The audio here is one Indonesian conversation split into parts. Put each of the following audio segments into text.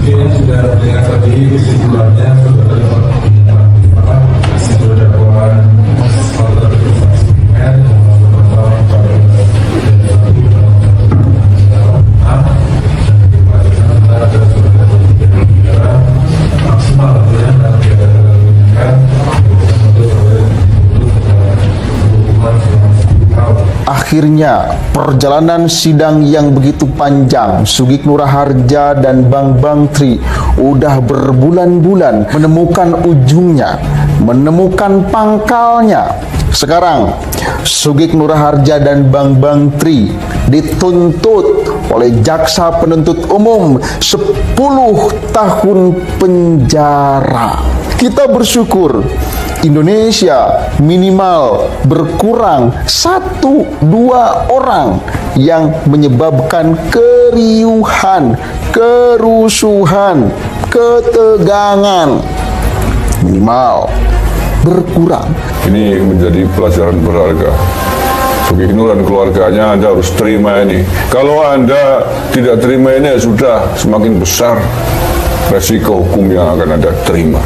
Mungkin sudah mendengar tadi kesimpulannya sudah dakwaan Akhirnya, perjalanan sidang yang begitu panjang, Sugik Nurahardja dan Bambang Tri udah berbulan-bulan menemukan ujungnya, menemukan pangkalnya. Sekarang, Sugik Nurahardja dan Bambang Tri dituntut oleh jaksa penuntut umum 10 tahun penjara. Kita bersyukur Indonesia minimal berkurang 1-2 orang yang menyebabkan keriuhan, kerusuhan, ketegangan. Minimal berkurang. Ini menjadi pelajaran berharga. Sugik Nur dan keluarganya Anda harus terima ini. Kalau Anda tidak terima ini, ya sudah semakin besar resiko hukum yang akan Anda terima.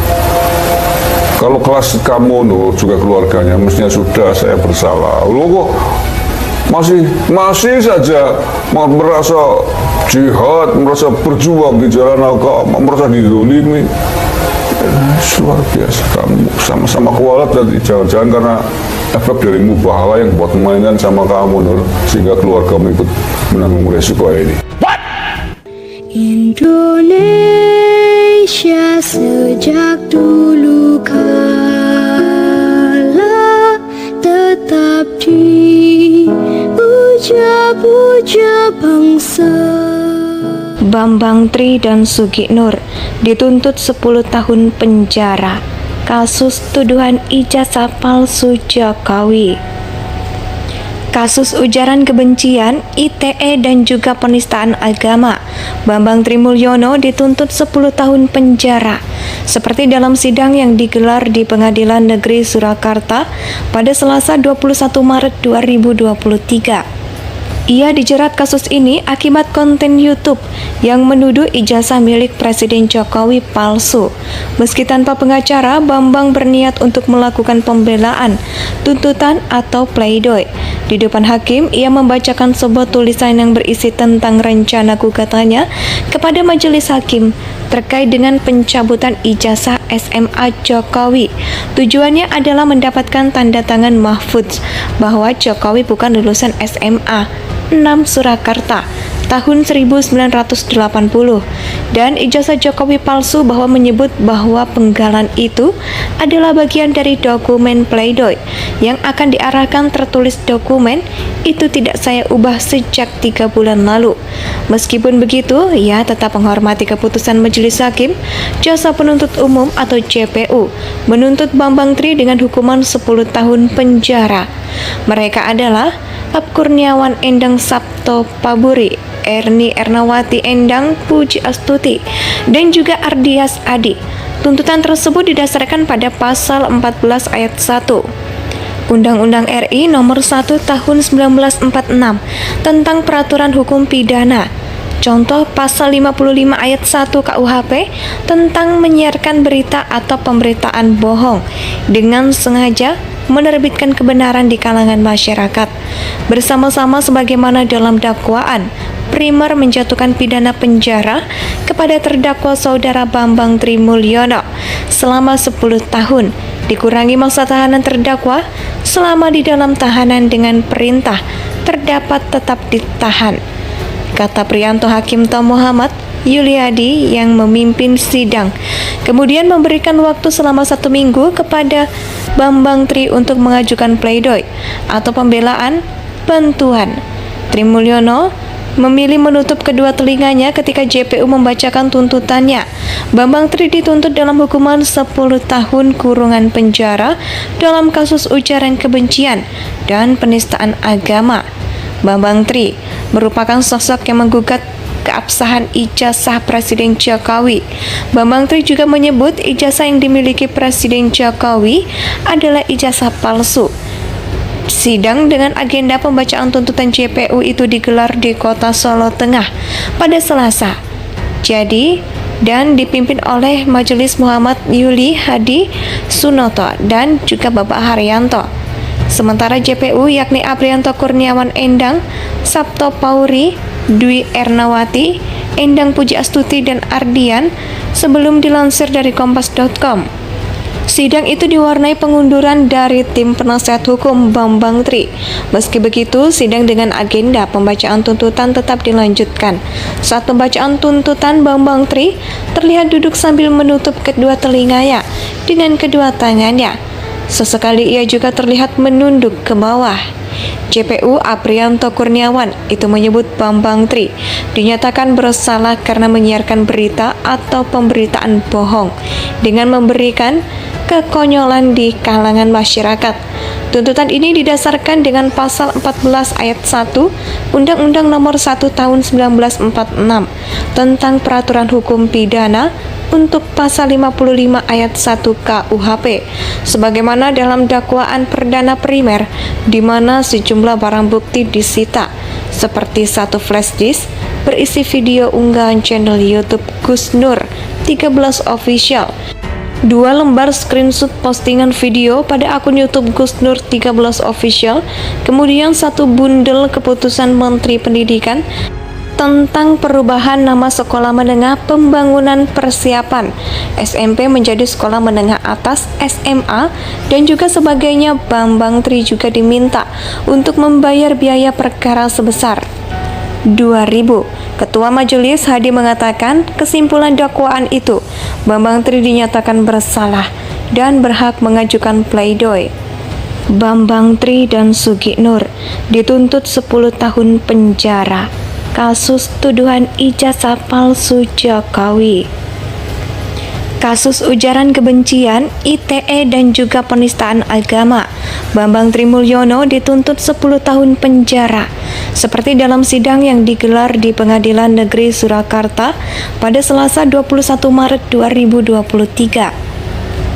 Kalau kelas kamu Nur juga keluarganya, mestinya sudah saya bersalah. Lo kok masih saja merasa jihad, merasa berjuang di jalan agama, merasa dizolimi. Luar biasa, kamu sama-sama kualat tadi. Jangan-jangan karena efek dari mubahala yang buat mainan sama kamu Nur, sehingga keluargamu ikut menanggung resiko ini. What? Indonesia sejak dulu kala tetap dipuja-puja bangsa. Bambang Tri dan Sugik Nur dituntut 10 tahun penjara kasus tuduhan ijazah palsu Jokowi. Kasus ujaran kebencian, ITE dan juga penistaan agama, Bambang Tri Mulyono dituntut 10 tahun penjara seperti dalam sidang yang digelar di Pengadilan Negeri Surakarta pada Selasa 21 Maret 2023. Ia dijerat kasus ini akibat konten YouTube yang menuduh ijazah milik Presiden Jokowi palsu. Meski tanpa pengacara, Bambang berniat untuk melakukan pembelaan, tuntutan atau pleidoy. Di depan hakim, ia membacakan sebuah tulisan yang berisi tentang rencana gugatannya kepada majelis hakim terkait dengan pencabutan ijazah SMA Jokowi. Tujuannya adalah mendapatkan tanda tangan Mahfudz bahwa Jokowi bukan lulusan SMA 6 Surakarta tahun 1980 dan ijazah Jokowi palsu bahwa menyebut bahwa penggalan itu adalah bagian dari dokumen pleidoy yang akan diarahkan. Tertulis dokumen itu tidak saya ubah sejak 3 bulan lalu. Meskipun begitu, ia tetap menghormati keputusan majelis hakim. Jaksa penuntut umum atau JPU menuntut Bambang Tri dengan hukuman 10 tahun penjara. Mereka adalah Ab Kurniawan Endang Sabto Paburi, Erni Ernawati Endang Puji Astuti, dan juga Ardias Adi. Tuntutan tersebut didasarkan pada pasal 14 ayat 1 Undang-Undang RI nomor 1 tahun 1946 tentang peraturan hukum pidana. Contoh pasal 55 ayat 1 KUHP tentang menyiarkan berita atau pemberitaan bohong dengan sengaja menerbitkan kebenaran di kalangan masyarakat. Bersama-sama sebagaimana dalam dakwaan, primer menjatuhkan pidana penjara kepada terdakwa saudara Bambang Tri Mulyono selama 10 tahun, dikurangi masa tahanan terdakwa selama di dalam tahanan dengan perintah terdapat tetap ditahan. Kata Priyanto Hakim Tom Muhammad Yuliadi yang memimpin sidang, kemudian memberikan waktu selama 1 minggu kepada Bambang Tri untuk mengajukan pleidoy atau pembelaan bantuan. Tri Mulyono memilih menutup kedua telinganya ketika JPU membacakan tuntutannya. Bambang Tri dituntut dalam hukuman 10 tahun kurungan penjara dalam kasus ujaran kebencian dan penistaan agama. Bambang Tri merupakan sosok yang menggugat keabsahan ijazah Presiden Jokowi. Bambang Tri juga menyebut ijazah yang dimiliki Presiden Jokowi adalah ijazah palsu. Sidang dengan agenda pembacaan tuntutan JPU itu digelar di Kota Solo Tengah pada Selasa. Jadi, dan dipimpin oleh Majelis Muhammad Yuli Hadi Sunoto dan juga Bapak Haryanto. Sementara JPU yakni Aprianto Kurniawan Endang, Sabto Pauri, Dwi Ernawati, Endang Puji Astuti dan Ardian sebelum dilansir dari kompas.com. Sidang itu diwarnai pengunduran dari tim penasihat hukum Bambang Tri. Meski begitu, sidang dengan agenda pembacaan tuntutan tetap dilanjutkan. Saat pembacaan tuntutan, Bambang Tri terlihat duduk sambil menutup kedua telinganya dengan kedua tangannya. Sesekali ia juga terlihat menunduk ke bawah. JPU Aprianto Kurniawan itu menyebut Bambang Tri dinyatakan bersalah karena menyiarkan berita atau pemberitaan bohong dengan memberikan kekonyolan di kalangan masyarakat. Tuntutan ini didasarkan dengan pasal 14 ayat 1 Undang-Undang Nomor 1 Tahun 1946 tentang Peraturan Hukum Pidana untuk pasal 55 ayat 1 KUHP sebagaimana dalam dakwaan perdana primer di mana sejumlah barang bukti disita seperti satu flash disk berisi video unggahan channel YouTube Gus Nur 13 Official, 2 lembar screenshot postingan video pada akun YouTube Gus Nur 13 Official, kemudian 1 bundel keputusan Menteri Pendidikan tentang perubahan nama sekolah menengah pembangunan persiapan SMP menjadi sekolah menengah atas SMA dan juga sebagainya. Bambang Tri juga diminta untuk membayar biaya perkara sebesar 2.000. Ketua Majelis Hadi mengatakan kesimpulan dakwaan itu Bambang Tri dinyatakan bersalah dan berhak mengajukan pleidoy. Bambang Tri dan Sugi Nur dituntut 10 tahun penjara kasus tuduhan ijazah palsu Jokowi. Kasus ujaran kebencian, ITE dan juga penistaan agama, Bambang Tri Mulyono dituntut 10 tahun penjara. Seperti dalam sidang yang digelar di Pengadilan Negeri Surakarta pada Selasa 21 Maret 2023.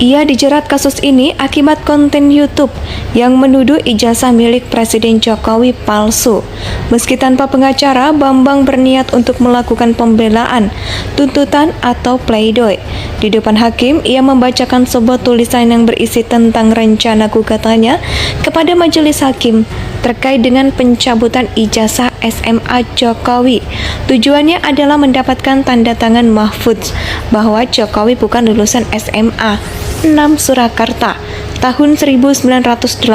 Ia dijerat kasus ini akibat konten YouTube yang menuduh ijazah milik Presiden Jokowi palsu. Meski tanpa pengacara, Bambang berniat untuk melakukan pembelaan, tuntutan atau pleidoy. Di depan hakim, ia membacakan sebuah tulisan yang berisi tentang rencana gugatannya kepada majelis hakim terkait dengan pencabutan ijazah SMA Jokowi. Tujuannya adalah mendapatkan tanda tangan Mahfudz bahwa Jokowi bukan lulusan SMA 6 Surakarta tahun 1980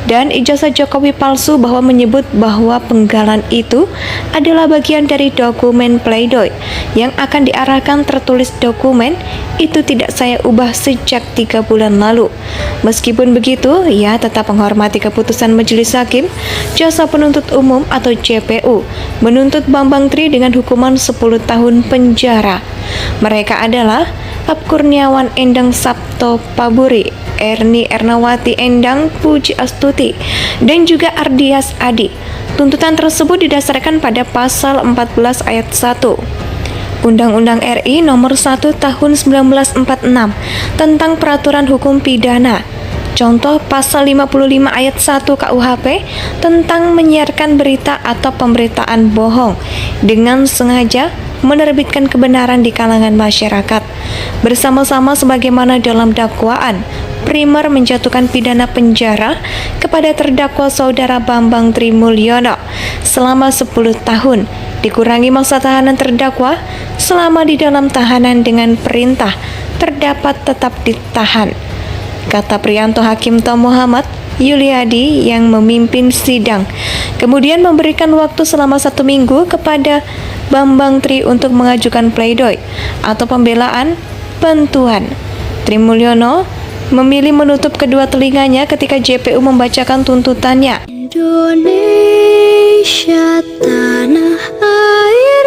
dan ijazah Jokowi palsu bahwa menyebut bahwa penggalan itu adalah bagian dari dokumen pleidoy yang akan diarahkan. Tertulis dokumen itu tidak saya ubah sejak 3 bulan lalu. Meskipun begitu, ia tetap menghormati keputusan majelis hakim. Jaksa penuntut umum atau JPU menuntut Bambang Tri dengan hukuman 10 tahun penjara. Mereka adalah Ab Kurniawan Endang Sabto Paburi, Erni Ernawati Endang Puji Astuti, dan juga Ardias Adi. Tuntutan tersebut didasarkan pada pasal 14 ayat 1 Undang-Undang RI Nomor 1 Tahun 1946 tentang Peraturan Hukum Pidana. Contoh pasal 55 ayat 1 KUHP tentang menyiarkan berita atau pemberitaan bohong dengan sengaja menerbitkan kebenaran di kalangan masyarakat. Bersama-sama sebagaimana dalam dakwaan primer menjatuhkan pidana penjara kepada terdakwa saudara Bambang Tri Mulyono selama 10 tahun, dikurangi masa tahanan terdakwa selama di dalam tahanan dengan perintah terdapat tetap ditahan, kata Prianto Hakim Tom Muhammad Yuliadi yang memimpin sidang. Kemudian memberikan waktu selama 1 minggu kepada Bambang Tri untuk mengajukan pleidoy atau pembelaan bantuan. Tri Mulyono memilih menutup kedua telinganya ketika JPU membacakan tuntutannya. Indonesia tanah air